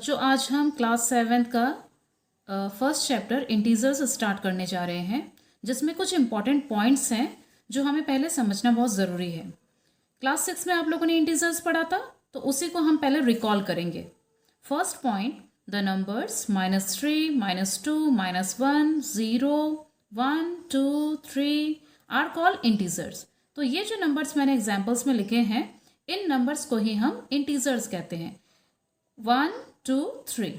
बच्चों आज हम क्लास 7 का फर्स्ट चैप्टर इंटीजर्स स्टार्ट करने जा रहे हैं, जिसमें कुछ इंपॉर्टेंट पॉइंट्स हैं जो हमें पहले समझना बहुत ज़रूरी है। क्लास 6 में आप लोगों ने इंटीजर्स पढ़ा था, तो उसी को हम पहले रिकॉल करेंगे। First point, the numbers -3, -2, -1, 0, 1, 2, 3 are called integers. तो ये जो नंबर्स मैंने एग्जाम्पल्स में लिखे हैं, इन नंबर्स को ही हम इंटीजर्स कहते हैं। 1, 2, 3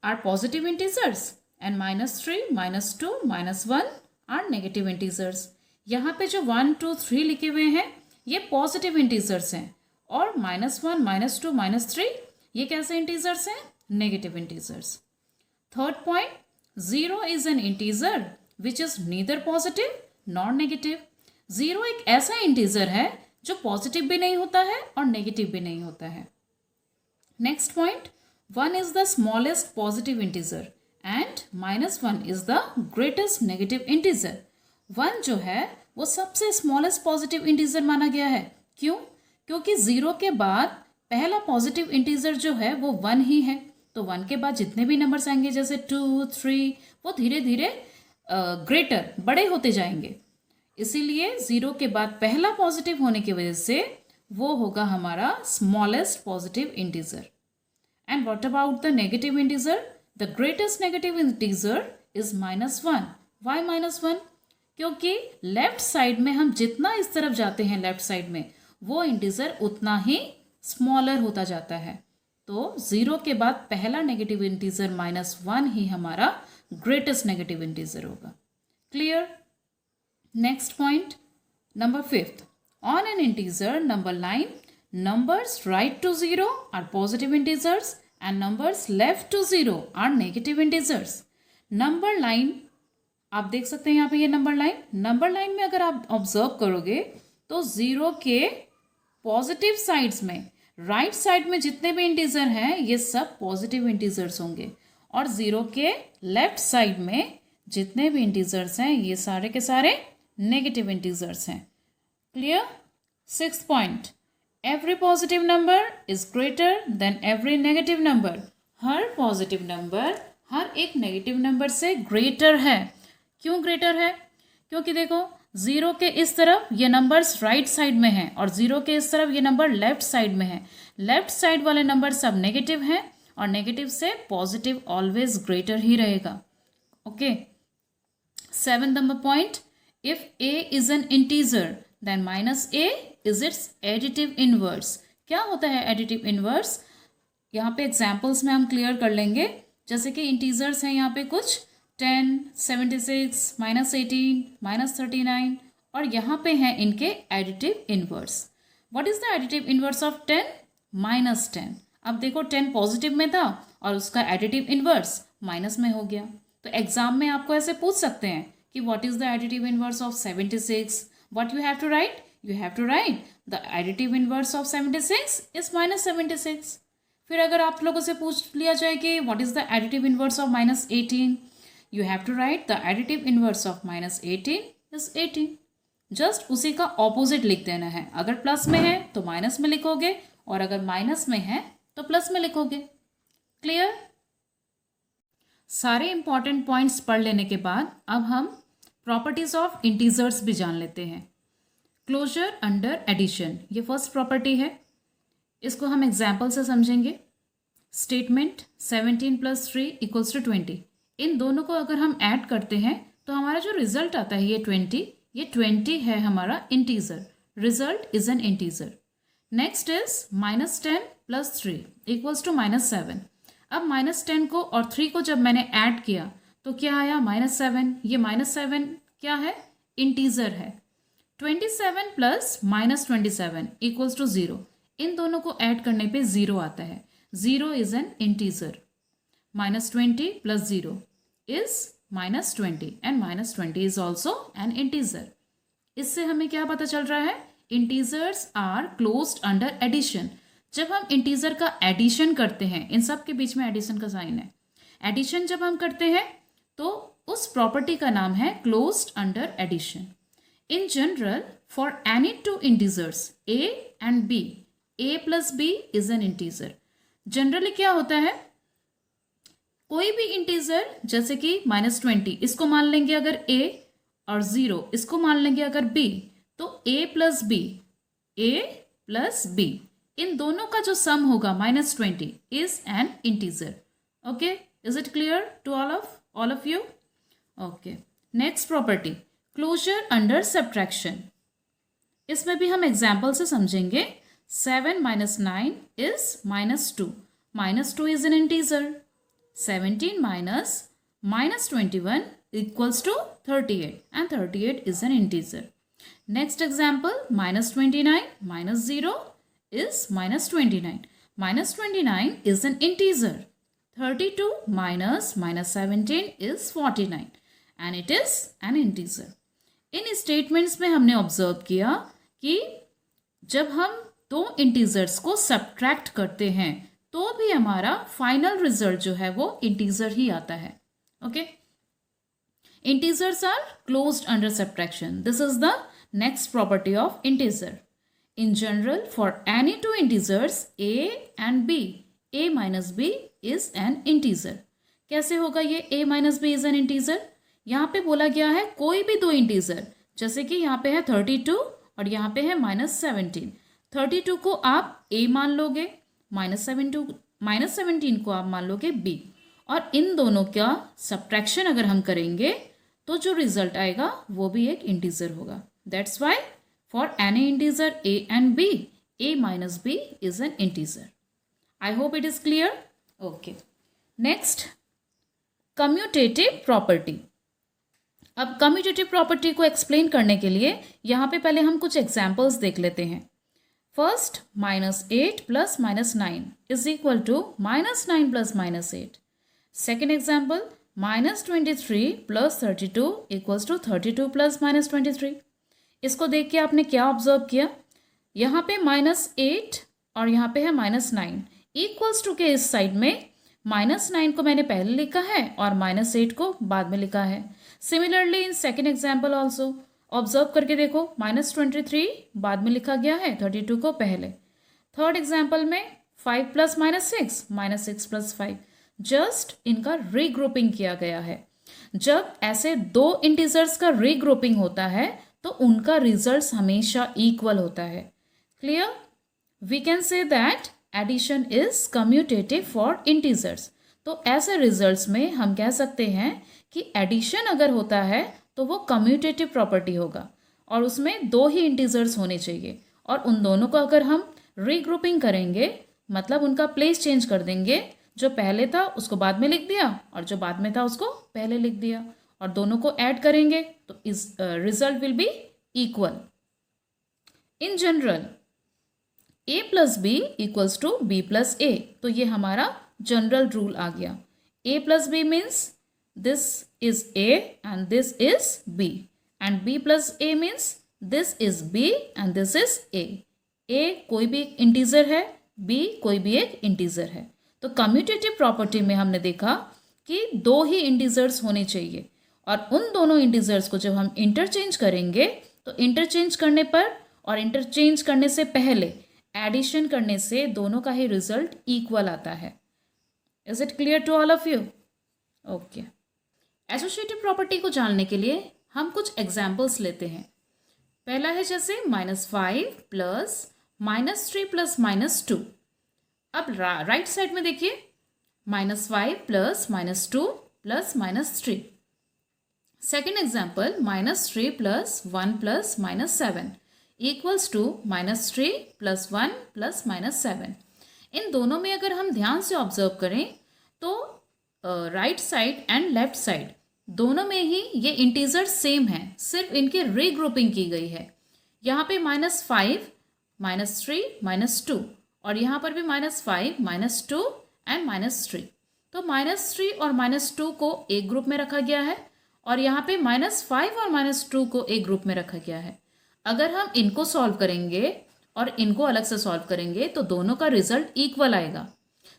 are positive integers and -3, -2, -1 are negative integers. यहाँ पे जो 1, 2, 3 लिखे हुए हैं ये पॉजिटिव इंटीजर्स हैं, और -1, -2, -3 ये कैसे इंटीजर्स हैं? Negative integers. Third point, 0 is an integer which is neither positive nor negative. 0 एक ऐसा इंटीजर है जो पॉजिटिव भी नहीं होता है और नेगेटिव भी नहीं होता है। Next point, 1 is the smallest positive integer and -1 is the greatest negative integer. 1 जो है वो सबसे smallest positive integer माना गया है। क्यों? क्योंकि 0 के बाद पहला positive integer जो है वो 1 ही है। तो 1 के बाद जितने भी नंबर्स आएंगे जैसे 2, 3 वो धीरे धीरे ग्रेटर बड़े होते जाएंगे। इसीलिए 0 के बाद पहला पॉजिटिव होने की वजह से वो होगा हमारा smallest positive integer. And what about the negative integer? The greatest negative integer is -1। Why -1? क्योंकि लेफ्ट साइड में हम जितना इस तरफ जाते हैं लेफ्ट साइड में, वो इंटीजर उतना ही स्मॉलर होता जाता है। तो 0 के बाद पहला नेगेटिव इंटीजर -1 ही हमारा ग्रेटेस्ट नेगेटिव इंटीजर होगा। Clear? Next point, number 5th. On an integer number line, numbers right to 0 are positive integers and numbers left to 0 are negative integers. Number line, आप देख सकते हैं यहाँ पे ये नंबर लाइन में अगर आप ऑब्जर्व करोगे तो 0 के पॉजिटिव साइड्स में राइट साइड में जितने भी इंटीजर हैं ये सब पॉजिटिव इंटीजर्स होंगे, और 0 के लेफ्ट साइड में जितने भी इंटीजर्स हैं ये सारे के सारे नेगेटिव इंटीजर्स हैं। Clear? 6th point, every positive number is greater than every negative number. Her positive number हर एक नेगेटिव नंबर से ग्रेटर है। क्यों ग्रेटर है? क्योंकि देखो 0 के इस तरफ ये नंबर्स राइट साइड में हैं और 0 के इस तरफ ये नंबर लेफ्ट साइड में है। लेफ्ट साइड वाले नंबर सब नेगेटिव हैं और नेगेटिव से पॉजिटिव ऑलवेज ग्रेटर ही रहेगा। Okay. 7th number point, if a is an integer then -a is its additive inverse. क्या होता है additive inverse? यहाँ पे एग्जाम्पल्स में हम क्लियर कर लेंगे। जैसे कि इंटीजर्स हैं यहाँ पे कुछ 10, 76, -18, -39, और यहाँ पे हैं इनके additive inverse. What is the additive inverse of 10? -10। अब देखो 10 पॉजिटिव में था और उसका एडिटिव इनवर्स माइनस में हो गया। तो एग्जाम में आपको ऐसे पूछ सकते हैं कि what is the additive inverse of 76? What you have to write? You have to write the additive inverse of 76 is -76. फिर अगर आप लोगों से पूछ लिया जाए कि what is the additive inverse of -18? You have to write the additive inverse of -18 is 18. Just उसी का ऑपोजिट लिख देना है। अगर प्लस में है तो माइनस में लिखोगे, और अगर माइनस में है तो प्लस में लिखोगे। क्लियर? सारे इंपॉर्टेंट पॉइंट्स पढ़ लेने के बाद अब हम प्रॉपर्टीज ऑफ इंटीजर्स भी जान लेते हैं। क्लोजर अंडर एडिशन, ये फर्स्ट प्रॉपर्टी है, इसको हम एग्जाम्पल से समझेंगे। स्टेटमेंट 17 + 3 = 20, इन दोनों को अगर हम ऐड करते हैं तो हमारा जो रिजल्ट आता है ये 20 है हमारा integer. Result is an integer. Next is -10 + 3 = -7। अब -10 को और 3 को जब मैंने ऐड किया तो क्या आया? -7। ये -7 क्या है? इंटीजर है। 27 + -27 = 0। इन दोनों को ऐड करने पे 0 आता है। 0 is an integer. -20 + 0 is -20 and -20 is also an integer. इससे हमें क्या पता चल रहा है? Integers are closed under addition. जब हम इंटीजर का एडिशन करते हैं, इन सब के बीच में एडिशन का साइन है, एडिशन जब हम करते हैं तो उस प्रॉपर्टी का नाम है closed under addition. In general for any two integers a and b, a + b is an integer. Generally क्या होता है? कोई भी इंटीजर जैसे कि -20 इसको मान लेंगे अगर a और 0 इसको मान लेंगे अगर b, तो a प्लस b इन दोनों का जो सम होगा -20 is an integer. Okay, is it clear to all of you? Okay, next property, closure under subtraction. इसमें भी हम एग्जाम्पल से समझेंगे. 7 minus 9 is -2. -2 is an integer. 17 minus -21 equals to 38 and 38 is an integer. Next example, -29 minus 0 is -29. -29 is an integer. 32 minus -17 is 49 and it is an integer. In statements में हमने observe किया कि जब हम दो इंटीजर्स को सब्ट्रैक्ट करते हैं तो भी हमारा फाइनल रिजल्ट जो है वो इंटीजर ही आता है. Okay, integers are closed under subtraction. This is the next property of integer. In general for any two integers a and b, a minus b is an integer. कैसे होगा ये a minus b is an integer? यहाँ पे बोला गया है कोई भी दो इंटीजर, जैसे कि यहाँ पे है 32 और यहाँ पे है -17. 32 को आप a मान लोगे, -17 को आप मान लोगे b, और इन दोनों का सब्ट्रैक्शन अगर हम करेंगे तो जो रिजल्ट आएगा वो भी एक इंटीजर होगा. That's why for any integer a and b, a minus b is an integer. I hope it is clear. Okay, next, commutative property. अब कम्यूटेटिव प्रॉपर्टी को एक्सप्लेन करने के लिए यहाँ पे पहले हम कुछ एग्जाम्पल्स देख लेते हैं. First, -8 plus -9 is equal to -9 plus -8. Second example, -23 plus 32 equals to 32 plus -23. इसको देख के आपने क्या ऑब्जर्व किया? यहाँ पे -8 और यहाँ पे है -9. इक्वल्स टू के इस साइड में -9 को मैंने पहले लिखा है और -8 को बाद में लिखा है. Similarly in second example also observe करके देखो, -23 बाद में लिखा गया है, 32 को पहले. थर्ड एग्जाम्पल में 5 प्लस -6, -6 प्लस 5, जस्ट इनका रीग्रुपिंग किया गया है. जब ऐसे दो इंटीजर्स का रीग्रुपिंग होता है तो उनका रिजल्ट हमेशा इक्वल होता है. Clear? We can say that addition is commutative for integers. तो ऐसे रिजल्ट्स में हम कह सकते हैं कि एडिशन अगर होता है तो वो कम्यूटेटिव प्रॉपर्टी होगा और उसमें दो ही इंटीजर्स होने चाहिए, और उन दोनों को अगर हम रीग्रुपिंग करेंगे मतलब उनका प्लेस चेंज कर देंगे, जो पहले था उसको बाद में लिख दिया और जो बाद में था उसको पहले लिख दिया, और दोनों को ऐड करेंगे तो इस result will be equal. In general a plus B equals to b plus a, तो ये हमारा जनरल रूल आ गया. a plus B means this is a and this is b, and b plus a means this is b and this is a. a कोई भी एक integer है, b कोई भी एक इंटीजर है. तो कम्यूटेटिव प्रॉपर्टी में हमने देखा कि दो ही इंटीजर्स होने चाहिए, और उन दोनों इंटीजर्स को जब हम इंटरचेंज करेंगे तो इंटरचेंज करने पर और इंटरचेंज करने से पहले एडिशन करने से दोनों का ही रिजल्ट इक्वल आता है. Is it clear to all of you? Okay, associative property को जानने के लिए हम कुछ एग्जाम्पल्स लेते हैं. पहला है जैसे -5 प्लस -3 प्लस -2. अब राइट साइड में देखिए, -5 plus -2 plus -3. Second example, -3 plus 1 plus -7 equals to -3 plus 1 plus -7. इन दोनों में अगर हम ध्यान से ऑब्जर्व करें तो right side and left side दोनों में ही ये इंटीजर सेम है, सिर्फ इनकी रीग्रुपिंग की गई है. यहाँ पे -5, -3, -2, और यहाँ पर भी -5, -2 एंड -3. तो -3 और -2 को एक ग्रुप में रखा गया है और यहाँ पे -5 और -2 को एक ग्रुप में रखा गया है. अगर हम इनको सॉल्व करेंगे और इनको अलग से सॉल्व करेंगे तो दोनों का रिजल्ट इक्वल आएगा.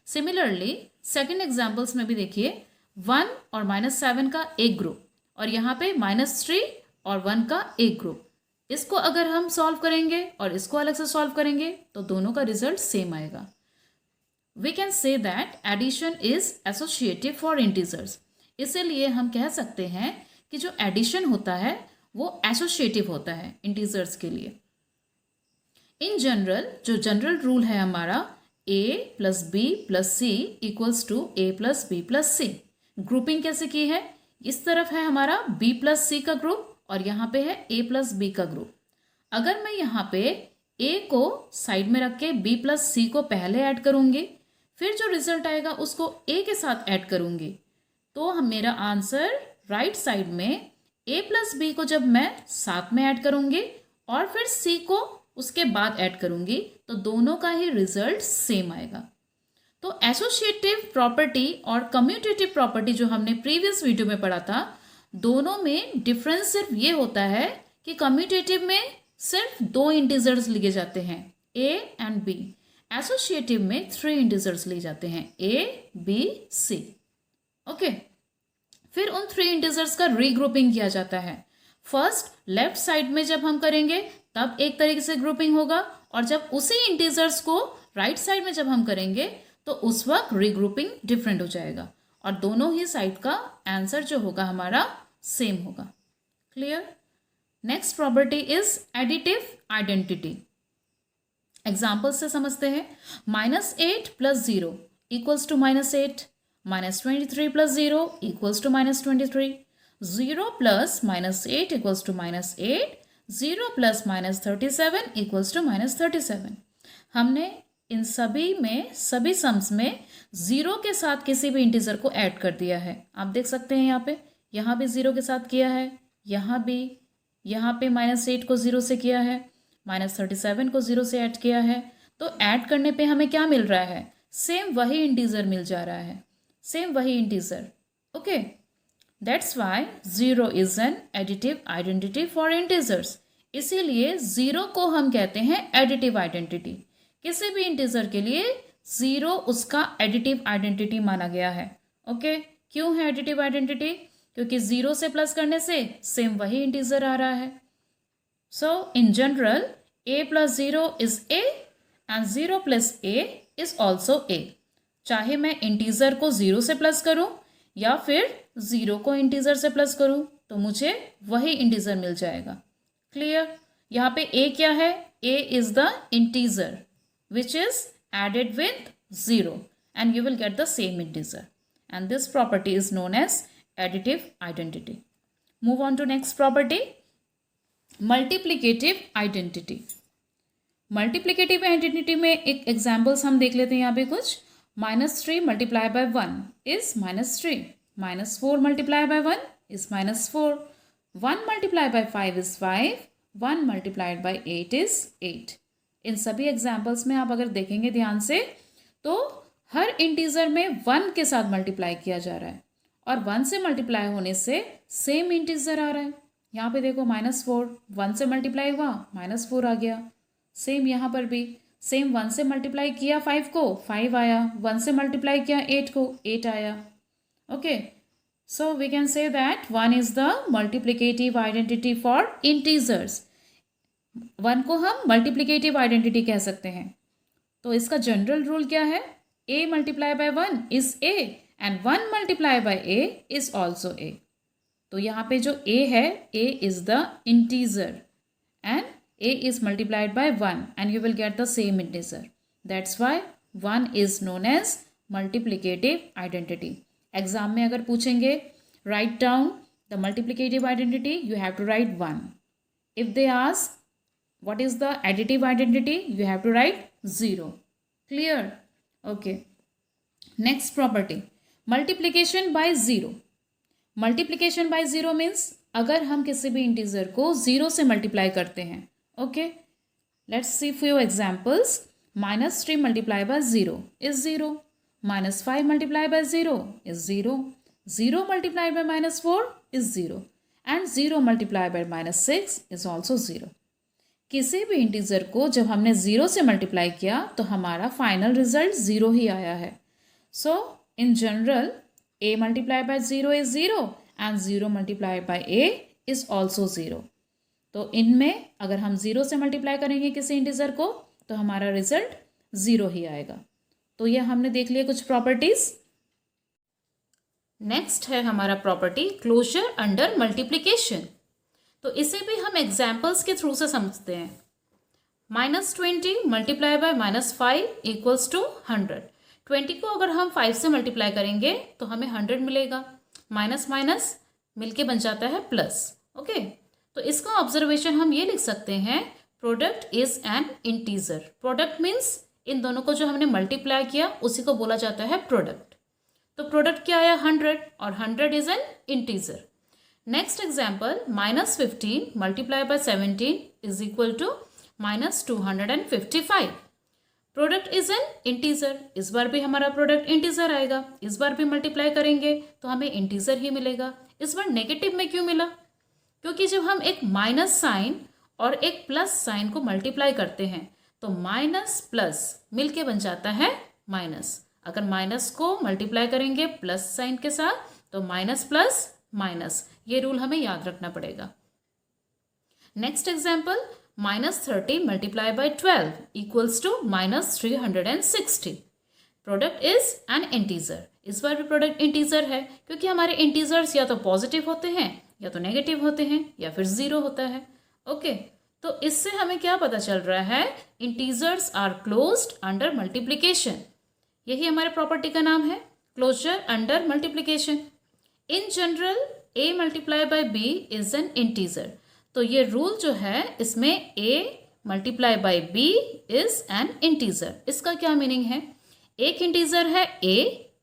सिमिलरली सेकेंड एग्जाम्पल्स में भी देखिए, 1 और -7 का एक ग्रुप और यहाँ पे -3 और 1 का एक ग्रुप. इसको अगर हम सॉल्व करेंगे और इसको अलग से सॉल्व करेंगे तो दोनों का रिजल्ट सेम आएगा. We can say that addition is associative for integers. इसीलिए हम कह सकते हैं कि जो एडिशन होता है वो एसोसिएटिव होता है इंटीजर्स के लिए। इन जनरल जो जनरल रूल है हमारा a plus B plus C equals to a plus B plus C. Grouping कैसे की है, इस तरफ है हमारा b प्लस सी का ग्रुप और यहाँ पे है a प्लस बी का ग्रुप। अगर मैं यहाँ पे a को साइड में रख के b प्लस सी को पहले ऐड करूँगी, फिर जो रिजल्ट आएगा उसको a के साथ ऐड करूँगी, तो मेरा आंसर राइट साइड में a प्लस बी को जब मैं साथ में ऐड करूँगी और फिर c को उसके बाद ऐड करूँगी तो दोनों का ही रिजल्ट सेम आएगा। तो एसोसिएटिव प्रॉपर्टी और कम्यूटेटिव प्रॉपर्टी जो हमने प्रीवियस वीडियो में पढ़ा था, दोनों में डिफरेंस सिर्फ ये होता है कि कम्यूटेटिव में सिर्फ 2 इंटीजर्स लिए जाते हैं a एंड b, एसोसिएटिव में 3 इंटीजर्स लिए जाते हैं a b c। ओके, फिर उन 3 इंटीजर्स का रीग्रुपिंग किया जाता है। फर्स्ट लेफ्ट साइड में जब हम करेंगे तब एक तरीके से ग्रुपिंग होगा, और जब उसी इंटीजर्स को राइट साइड में जब हम करेंगे तो उस वक्त रीग्रुपिंग डिफरेंट हो जाएगा और दोनों ही साइड का आंसर जो होगा हमारा सेम होगा। Clear? Next property is additive identity. Example से समझते हैं। -8 plus 0 equals to -8, -23 plus 0 equals to -23, 0 plus -8 equals to -8, 0 plus -37 equals to -37। हमने इन सभी में सभी सम्स में 0 के साथ किसी भी इंटीजर को ऐड कर दिया है। आप देख सकते हैं यहाँ भी 0 के साथ किया है, यहाँ पे -8 को 0 से किया है, -37 को 0 से ऐड किया है। तो ऐड करने पे हमें क्या मिल रहा है? सेम वही इंटीजर मिल जा रहा है, सेम वही integer. Okay, that's Y 0 is N additive identity for integers. इसीलिए 0 को हम कहते हैं एडिटिव आइडेंटिटी। किसी भी इंटीजर के लिए 0 उसका एडिटिव आइडेंटिटी माना गया है। ओके, क्यों है एडिटिव आइडेंटिटी? क्योंकि 0 से प्लस करने से सेम वही इंटीजर आ रहा है। So in general a plus 0 is a and 0 plus a is also a। चाहे मैं इंटीजर को 0 से प्लस करूं या फिर 0 को इंटीजर से प्लस करूं तो मुझे वही इंटीजर मिल जाएगा। क्लियर? यहाँ पे a क्या है? a is the integer which is added with 0 and you will get the same integer, and this property is known as additive identity. Move on to next property, multiplicative identity. Multiplicative identity में एक examples हम देख लेते हैं यहाँ पे कुछ। -3 multiplied by 1 is -3, -4 multiplied by 1 is -4, 1 multiplied by 5 is 5, 1 multiplied by 8 is 8। इन सभी एग्जाम्पल्स में आप अगर देखेंगे ध्यान से तो हर इंटीजर में 1 के साथ मल्टीप्लाई किया जा रहा है और 1 से मल्टीप्लाई होने से सेम इंटीजर आ रहा है। यहाँ पे देखो -4 1 से मल्टीप्लाई हुआ -4 आ गया। सेम यहाँ पर भी सेम 1 से मल्टीप्लाई किया 5 को 5 आया, 1 से मल्टीप्लाई किया 8 को 8 आया। Okay, so we can say that 1 is the multiplicative identity for integers. 1 को हम मल्टीप्लिकेटिव आइडेंटिटी कह सकते हैं। तो इसका जनरल रूल क्या है? a multiply by 1 is a and 1 multiply by a is also a। तो यहाँ पे जो a है, a is the integer and a is multiplied by 1 and you will get the same integer. That's why 1 is known as multiplicative identity. Exam में अगर पूछेंगे write down the multiplicative identity, you have to write 1। If they ask what is the additive identity, you have to write 0. Clear? Okay, next property, multiplication by 0. multiplication by 0 means अगर हम किसी भी integer को 0 से multiply करते हैं। Okay, let's see few examples. -3 multiplied by 0 is 0, -5 multiplied by 0 is 0, 0 multiplied by -4 is 0 and 0 multiplied by -6 is also 0। किसी भी इंटीजर को जब हमने 0 से मल्टीप्लाई किया तो हमारा फाइनल रिजल्ट 0 ही आया है। So in general a multiply by 0 is 0 and 0 multiply by a is also 0। तो इनमें अगर हम 0 से मल्टीप्लाई करेंगे किसी इंटीजर को तो हमारा रिजल्ट 0 ही आएगा। तो ये हमने देख लिया कुछ प्रॉपर्टीज। नेक्स्ट है हमारा प्रॉपर्टी क्लोजर अंडर मल्टीप्लिकेशन। तो इसे भी हम एग्जाम्पल्स के थ्रू से समझते हैं। -20 मल्टीप्लाई बाय -5 इक्वल्स टू 100। 20 को अगर हम 5 से मल्टीप्लाई करेंगे तो हमें 100 मिलेगा। माइनस माइनस मिलके बन जाता है प्लस। ओके, तो इसका ऑब्जर्वेशन हम ये लिख सकते हैं, product is an integer. Product means in दोनों को जो हमने मल्टीप्लाई किया उसी को बोला जाता है प्रोडक्ट। तो प्रोडक्ट क्या आया 100 और 100 is an integer. Next example -15 multiply by 17 is equal to -255। Product is an integer. इस बार भी हमारा प्रोडक्ट इंटीजर आएगा। इस बार भी मल्टीप्लाई करेंगे तो हमें इंटीजर ही मिलेगा। इस बार नेगेटिव में क्यों मिला? क्योंकि जब हम एक माइनस साइन और एक प्लस साइन को मल्टीप्लाई करते हैं तो माइनस प्लस मिलके बन जाता है माइनस। अगर माइनस को मल्टीप्लाई करेंगे प्लस साइन के साथ तो माइनस प्लस माइनस, ये रूल हमें याद रखना पड़ेगा। Next example -30 multiply by 12 equals to -360। Product is an integer. इस बार भी प्रोडक्ट इंटीजर है क्योंकि हमारे इंटीजर्स या तो पॉजिटिव होते हैं या तो नेगेटिव होते हैं या फिर 0 होता है। ओके, तो इससे हमें क्या पता चल रहा है? Integers are closed under multiplication. यही हमारे प्रॉपर्टी का नाम है, closure under multiplication. In general a multiply by b is an integer. तो ये रूल जो है इसमें a multiply by b is an integer. इसका क्या मीनिंग है? एक इंटीजर है a,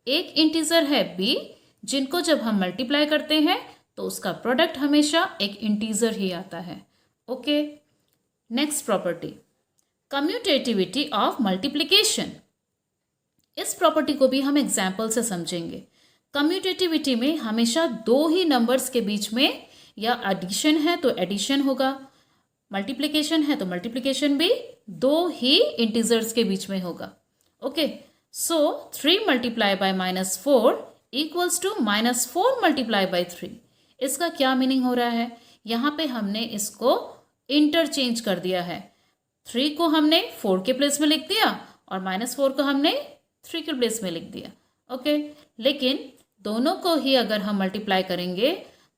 एक इंटीजर है b, जिनको जब हम मल्टीप्लाई करते हैं तो उसका प्रोडक्ट हमेशा एक इंटीजर ही आता है। Okay, next property commutativity of multiplication. इस प्रॉपर्टी को भी हम एग्जाम्पल से समझेंगे। कम्यूटेटिविटी में हमेशा दो ही नंबर्स के बीच में या एडिशन है तो एडिशन होगा, मल्टीप्लिकेशन है तो मल्टीप्लिकेशन भी दो ही इंटीजर्स के बीच में होगा। Okay, so 3 multiply by -4 equals to -4 multiply by 3। इसका क्या मीनिंग हो रहा है? यहाँ पे हमने इसको इंटरचेंज कर दिया है। 3 को हमने 4 के प्लेस में लिख दिया और -4 को हमने 3 के प्लेस में लिख दिया। ओके, लेकिन दोनों को ही अगर हम मल्टीप्लाई करेंगे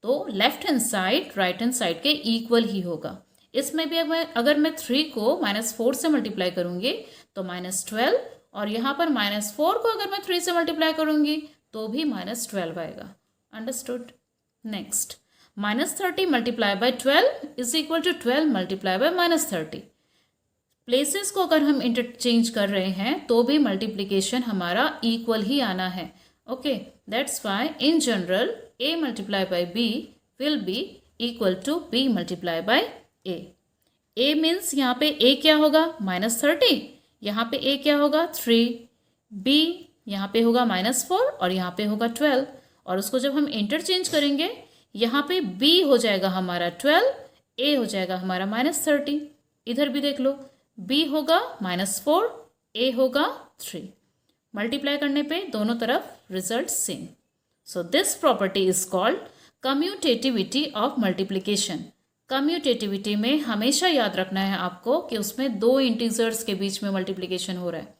तो left hand side right hand side के इक्वल ही होगा। इसमें भी अगर मैं 3 को -4 से मल्टीप्लाई करूंगी तो -12, और यहाँ पर -4 को अगर मैं 3 से मल्टीप्लाई करूंगी तो भी -12 आएगा। Understood? Next -30 multiply by 12 is equal to 12 multiply by -30। Places को अगर हम इंटरचेंज कर रहे हैं तो भी मल्टीप्लिकेशन हमारा इक्वल ही आना है। Okay, that's why in general a multiply by b will be equal to b multiply by a। a means यहाँ पे a क्या होगा? -30, यहाँ पे a क्या होगा? 3, b यहाँ पे होगा -4 और यहाँ पे होगा 12, और उसको जब हम इंटरचेंज करेंगे यहाँ पे b हो जाएगा हमारा 12, a हो जाएगा हमारा -30। इधर भी देख लो, b होगा -4, a होगा 3। मल्टीप्लाई करने पे दोनों तरफ result same. So this property is called commutativity of multiplication. Commutativity में हमेशा याद रखना है आपको कि उसमें दो इंटीजर्स के बीच में मल्टीप्लिकेशन हो रहा है।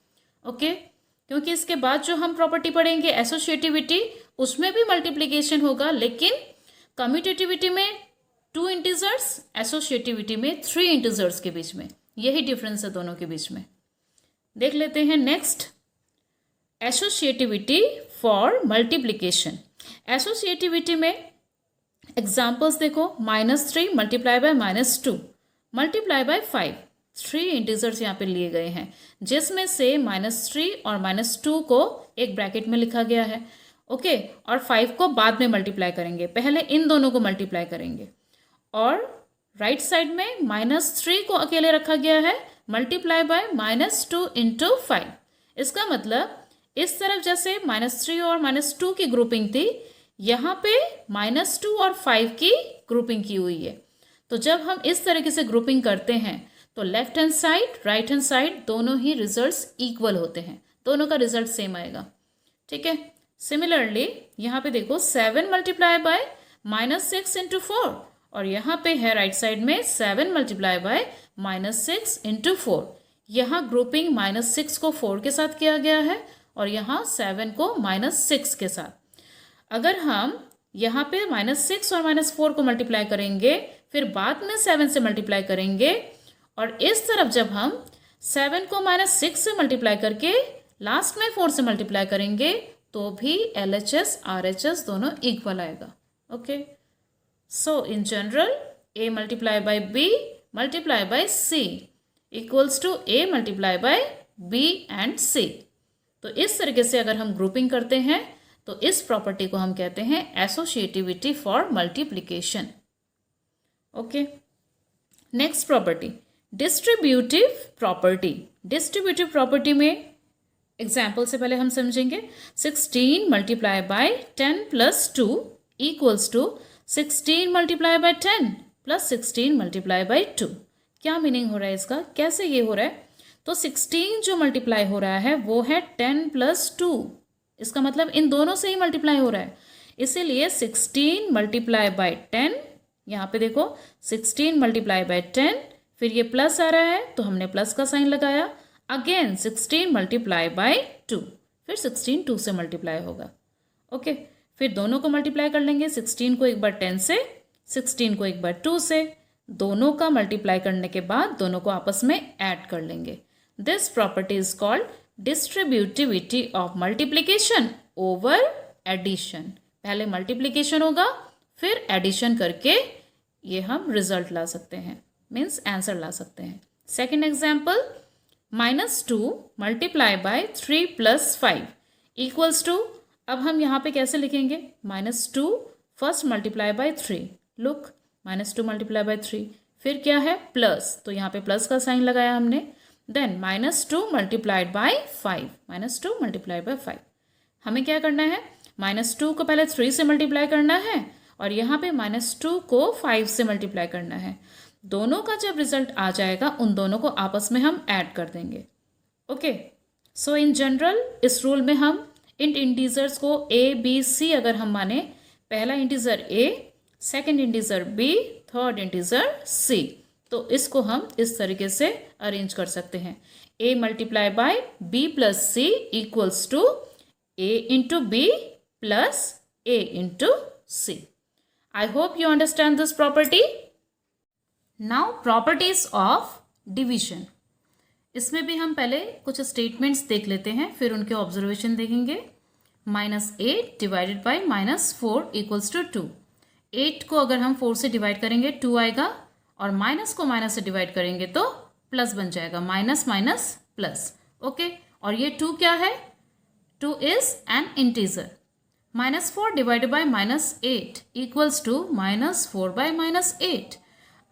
ओके, क्योंकि इसके बाद जो हम प्रॉपर्टी पढ़ेंगे एसोसिएटिविटी, उसमें भी मल्टीप्लिकेशन होगा, लेकिन कम्यूटेटिविटी में 2 इंटीजर्स, एसोसिएटिविटी में 3 इंटीजर्स के बीच में। यही डिफरेंस है दोनों के बीच में। देख लेते हैं next, associativity for multiplication. Associativity में एग्जाम्पल्स देखो, -3 multiply by -2 multiply by 5। 3 integers यहाँ पे लिए गए हैं, जिसमें से -3 और -2 को एक ब्रैकेट में लिखा गया है। ओके, और 5 को बाद में मल्टीप्लाई करेंगे, पहले इन दोनों को मल्टीप्लाई करेंगे। और राइट साइड में -3 को अकेले रखा गया है, मल्टीप्लाई बाय -2 इंटू 5। इसका मतलब इस तरफ जैसे -3 और -2 की ग्रुपिंग थी, यहाँ पे -2 और 5 की ग्रुपिंग की हुई है। तो जब हम इस तरीके से ग्रुपिंग करते हैं तो left hand side right hand side दोनों ही रिजल्ट्स इक्वल होते हैं, दोनों का रिजल्ट सेम आएगा। ठीक है, सिमिलरली यहाँ पे देखो 7 मल्टीप्लाई बाय -6 इंटू 4, और यहाँ पे है राइट साइड में 7 मल्टीप्लाई बाय -6 इंटू 4। यहाँ ग्रुपिंग -6 को 4 के साथ किया गया है और यहाँ 7 को -6 के साथ। अगर हम यहाँ पे -6 और -4 को मल्टीप्लाई करेंगे, फिर बाद में 7 से मल्टीप्लाई करेंगे, और इस तरफ जब हम 7 को -6 से मल्टीप्लाई करके लास्ट में 4 से मल्टीप्लाई करेंगे तो भी LHS RHS दोनों इक्वल आएगा। Okay, so in general A multiply by B multiply by C equals to A multiply by B and C। तो इस तरीके से अगर हम ग्रुपिंग करते हैं तो इस प्रॉपर्टी को हम कहते हैं associativity for multiplication. Okay, next property distributive property. Distributive property में एग्जाम्पल से पहले हम समझेंगे 16 multiply by 10 plus 2 equals to 16 multiply by 10 plus 16 multiply by 2। क्या मीनिंग हो रहा है इसका, कैसे ये हो रहा है? तो 16 जो मल्टीप्लाई हो रहा है वो है 10 प्लस 2, इसका मतलब इन दोनों से ही मल्टीप्लाई हो रहा है, इसीलिए 16 मल्टीप्लाई बाय 10, यहाँ पे देखो 16 मल्टीप्लाई बाय 10, फिर ये प्लस आ रहा है तो हमने प्लस का साइन लगाया, अगेन 16 मल्टीप्लाई बाय 2, फिर 16 2 से मल्टीप्लाई होगा। ओके, फिर दोनों को मल्टीप्लाई कर लेंगे, 16 को एक बार 10 से, 16 को एक बार 2 से, दोनों का मल्टीप्लाई करने के बाद दोनों को आपस में ऐड कर लेंगे। This property is called distributivity of multiplication over addition. पहले मल्टीप्लीकेशन होगा, फिर एडिशन करके ये हम रिजल्ट ला सकते हैं, मीन्स आंसर ला सकते हैं। Second example -2 multiply by 3 plus 5 equals to, अब हम यहाँ पे कैसे लिखेंगे? -2 first multiply by 3, look -2 multiply by 3, फिर क्या है प्लस, तो यहाँ पे प्लस का साइन लगाया हमने, then -2 multiplied by 5, -2 multiply by 5। हमें क्या करना है? -2 को पहले 3 से मल्टीप्लाई करना है और यहाँ पे -2 को 5 से मल्टीप्लाई करना है। दोनों का जब रिजल्ट आ जाएगा उन दोनों को आपस में हम ऐड कर देंगे। ओके, सो इन जनरल इस रूल में हम इन इंटीजर्स को A B C अगर हम माने, पहला integer A, second integer B, third integer C, तो इसको हम इस तरीके से अरेंज कर सकते हैं। A multiply by B plus C equals to A into B plus A into C। I hope you understand this property. Now properties of division, इसमें भी हम पहले कुछ स्टेटमेंट्स देख लेते हैं, फिर उनके ऑब्जर्वेशन देखेंगे। -8 डिवाइडेड बाई -4 इक्वल्स टू 2। 8 को अगर हम 4 से डिवाइड करेंगे 2 आएगा, और माइनस को माइनस से डिवाइड करेंगे तो प्लस बन जाएगा, माइनस माइनस प्लस। ओके, और ये 2 क्या है? 2 is an integer. -4 divided by -8 equals to -4 by -8।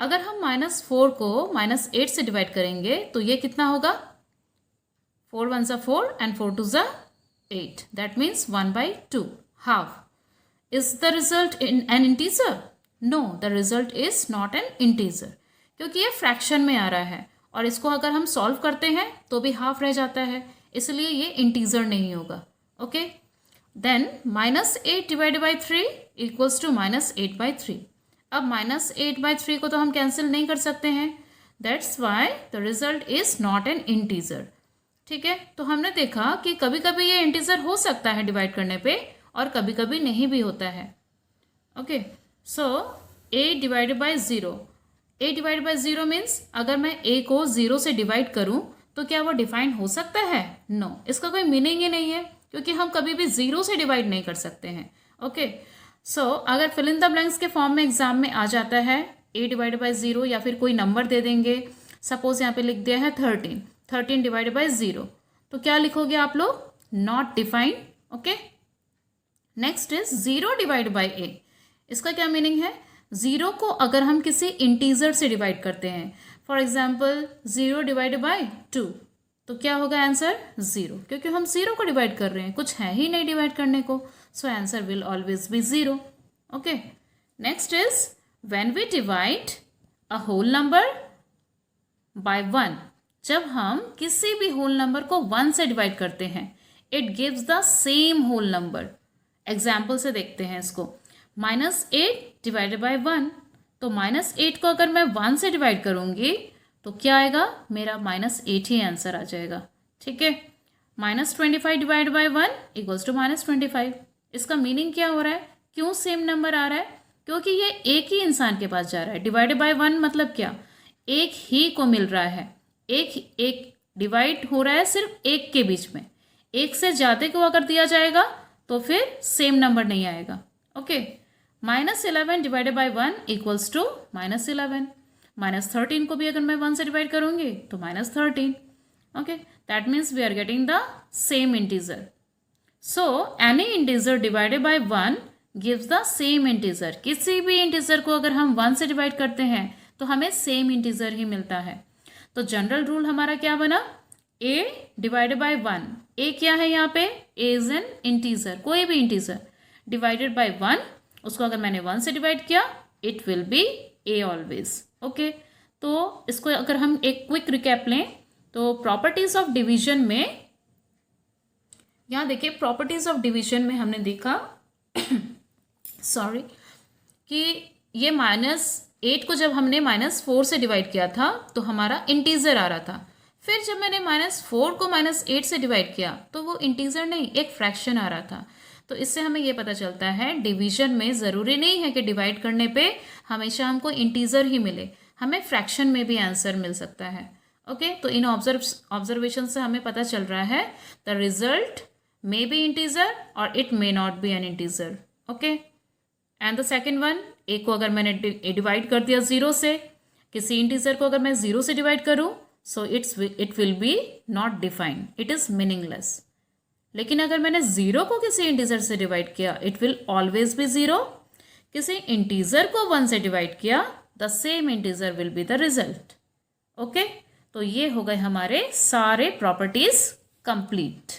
अगर हम -4 को -8 से डिवाइड करेंगे तो ये कितना होगा? 4 1 ज़ा 4 एंड 4 2 ज़ा 8, that means 1/2, half. Is the result in an integer? No, the result is not an integer, क्योंकि ये फ्रैक्शन में आ रहा है और इसको अगर हम सॉल्व करते हैं तो भी हाफ रह जाता है, इसलिए ये इंटीजर नहीं होगा। Okay, then -8 divided by 3 equals to -8/3। अब -8/3 को तो हम कैंसिल नहीं कर सकते हैं, that's why the result is not an integer. ठीक है, तो हमने देखा कि कभी कभी ये इंटीजर हो सकता है डिवाइड करने पे और कभी कभी नहीं भी होता है। Okay, so a divided by 0, a divided by 0 means अगर मैं a को 0 से डिवाइड करूं तो क्या वो डिफाइन हो सकता है? नो, इसका कोई मीनिंग ही नहीं है, क्योंकि हम कभी भी 0 से डिवाइड नहीं कर सकते हैं। ओके, सो अगर फिल इन द ब्लैंक्स के फॉर्म में एग्जाम में आ जाता है a डिवाइडेड बाई 0, या फिर कोई नंबर दे देंगे, सपोज यहाँ पे लिख दिया है 13 डिवाइडेड बाई 0, तो क्या लिखोगे आप लोग? Not defined. Okay, next is 0 divide by a। इसका क्या मीनिंग है? 0 को अगर हम किसी इंटीजर से डिवाइड करते हैं, फॉर एग्जाम्पल 0 डिवाइड बाई 2, तो क्या होगा आंसर? 0, क्योंकि हम 0 को डिवाइड कर रहे हैं, कुछ है ही नहीं डिवाइड करने को, so answer will always be 0। Okay, next is when we divide a whole number by 1। जब हम किसी भी होल नंबर को 1 से डिवाइड करते हैं, it gives the same whole number. Example से देखते हैं इसको। -8 डिवाइडेड बाई 1, तो -8 को अगर मैं 1 से डिवाइड करूंगी तो क्या आएगा, मेरा -8 ही आंसर आ जाएगा। ठीक है, -25 डिवाइड बाई 1 इक्वल्स टू -25। इसका मीनिंग क्या हो रहा है, क्यों सेम नंबर आ रहा है, क्योंकि ये एक ही इंसान के पास जा रहा है। डिवाइडेड बाय 1 मतलब क्या, एक ही को मिल रहा है, एक डिवाइड हो रहा है सिर्फ एक के बीच में। एक से ज़्यादा को अगर दिया जाएगा तो फिर सेम नंबर नहीं आएगा। Okay, -11 divided by 1 equals to -11। -13 को भी अगर मैं 1 से डिवाइड करूँगी तो -13। Okay, that means we are getting the same integer. So any integer divided by 1 gives the same integer. किसी भी इंटीजर को अगर हम 1 से डिवाइड करते हैं तो हमें सेम इंटीजर ही मिलता है। तो जनरल रूल हमारा क्या बना, a डिवाइडेड बाय 1। a क्या है यहाँ पे, a इज एन इंटीजर, कोई भी इंटीजर डिवाइडेड बाय 1, उसको अगर मैंने 1 से डिवाइड किया it will be a always. Okay, तो इसको अगर हम एक क्विक रिकैप लें तो प्रॉपर्टीज ऑफ डिवीजन में, यहाँ देखिए प्रॉपर्टीज ऑफ डिवीजन में हमने देखा सॉरी कि ये -8 को जब हमने -4 से डिवाइड किया था तो हमारा इंटीजर आ रहा था। फिर जब मैंने -4 को -8 से डिवाइड किया तो वो इंटीजर नहीं, एक फ्रैक्शन आ रहा था। तो इससे हमें ये पता चलता है डिवीजन में ज़रूरी नहीं है कि डिवाइड करने पे हमेशा हमको इंटीजर ही मिले, हमें फ्रैक्शन में भी आंसर मिल सकता है। ओके, तो इन ऑब्जर्वेशन से हमें पता चल रहा है the result may be integer और it may not be an integer. Okay, and the second one, a को अगर मैंने डिवाइड कर दिया 0 से, किसी इंटीजर को अगर मैं 0 से डिवाइड करूं so it will be not defined, it is meaningless. लेकिन अगर मैंने 0 को किसी इंटीजर से डिवाइड किया इट विल ऑलवेज बी 0। किसी इंटीजर को 1 से डिवाइड किया the same integer will be the result. Okay, तो ये हो गए हमारे सारे प्रॉपर्टीज कंप्लीट।